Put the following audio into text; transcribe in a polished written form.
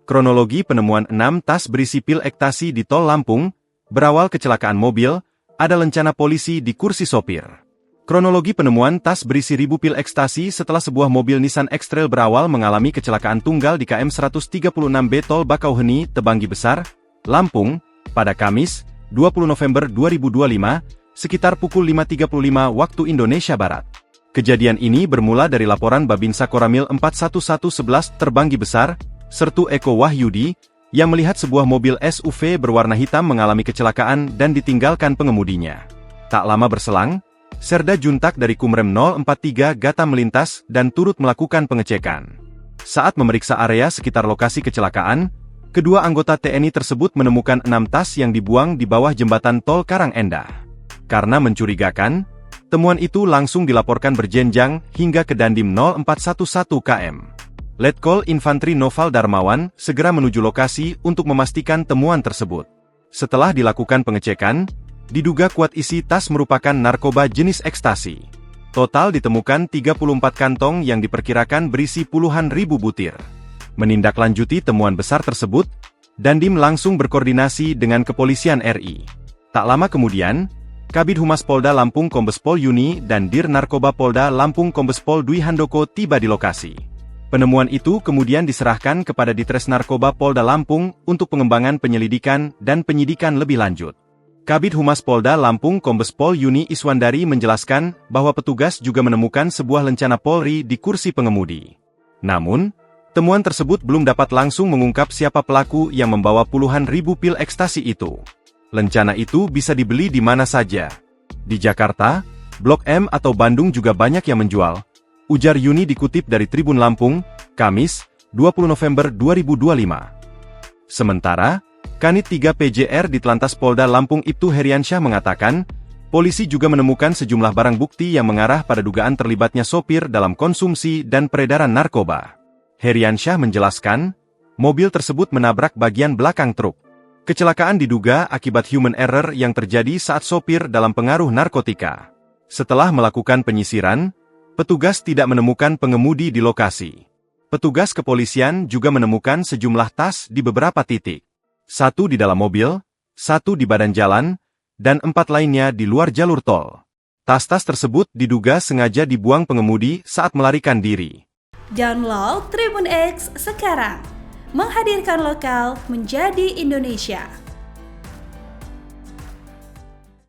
Kronologi penemuan 6 tas berisi pil ekstasi di tol Lampung, berawal kecelakaan mobil, ada lencana polisi di kursi sopir. Kronologi penemuan tas berisi ribu pil ekstasi setelah sebuah mobil Nissan X-Trail berawal mengalami kecelakaan tunggal di KM 136B Tol Bakauheni, Tebanggi Besar, Lampung, pada Kamis, 20 November 2025, sekitar pukul 5.35 waktu Indonesia Barat. Kejadian ini bermula dari laporan Babinsa Koramil 41111 Tebanggi Besar, Sertu Eko Wahyudi, yang melihat sebuah mobil SUV berwarna hitam mengalami kecelakaan dan ditinggalkan pengemudinya. Tak lama berselang, Serda Juntak dari Kumrem 043 Gata melintas dan turut melakukan pengecekan. Saat memeriksa area sekitar lokasi kecelakaan, kedua anggota TNI tersebut menemukan 6 tas yang dibuang di bawah jembatan tol Karangendah. Karena mencurigakan, temuan itu langsung dilaporkan berjenjang hingga ke Dandim 0411 KM. Letkol Infantri Noval Darmawan segera menuju lokasi untuk memastikan temuan tersebut. Setelah dilakukan pengecekan, diduga kuat isi tas merupakan narkoba jenis ekstasi. Total ditemukan 34 kantong yang diperkirakan berisi puluhan ribu butir. Menindaklanjuti temuan besar tersebut, Dandim langsung berkoordinasi dengan Kepolisian RI. Tak lama kemudian, Kabid Humas Polda Lampung Kombes Pol Yuni dan Dir Narkoba Polda Lampung Kombes Pol Dwi Handoko tiba di lokasi. Penemuan itu kemudian diserahkan kepada Ditres Narkoba Polda Lampung untuk pengembangan penyelidikan dan penyidikan lebih lanjut. Kabid Humas Polda Lampung Kombes Pol Yuni Iswandari menjelaskan bahwa petugas juga menemukan sebuah lencana Polri di kursi pengemudi. Namun, temuan tersebut belum dapat langsung mengungkap siapa pelaku yang membawa puluhan ribu pil ekstasi itu. Lencana itu bisa dibeli di mana saja. Di Jakarta, Blok M atau Bandung juga banyak yang menjual, ujar Yuni dikutip dari Tribun Lampung, Kamis, 20 November 2025. Sementara, Kanit 3 PJR di Telantas Polda Lampung Ibtu Heriansyah mengatakan, polisi juga menemukan sejumlah barang bukti yang mengarah pada dugaan terlibatnya sopir dalam konsumsi dan peredaran narkoba. Heriansyah menjelaskan, mobil tersebut menabrak bagian belakang truk. Kecelakaan diduga akibat human error yang terjadi saat sopir dalam pengaruh narkotika. Setelah melakukan penyisiran, petugas tidak menemukan pengemudi di lokasi. Petugas kepolisian juga menemukan sejumlah tas di beberapa titik. 1 di dalam mobil, 1 di badan jalan, dan 4 lainnya di luar jalur tol. Tas-tas tersebut diduga sengaja dibuang pengemudi saat melarikan diri. Download Tribun X sekarang, menghadirkan lokal menjadi Indonesia.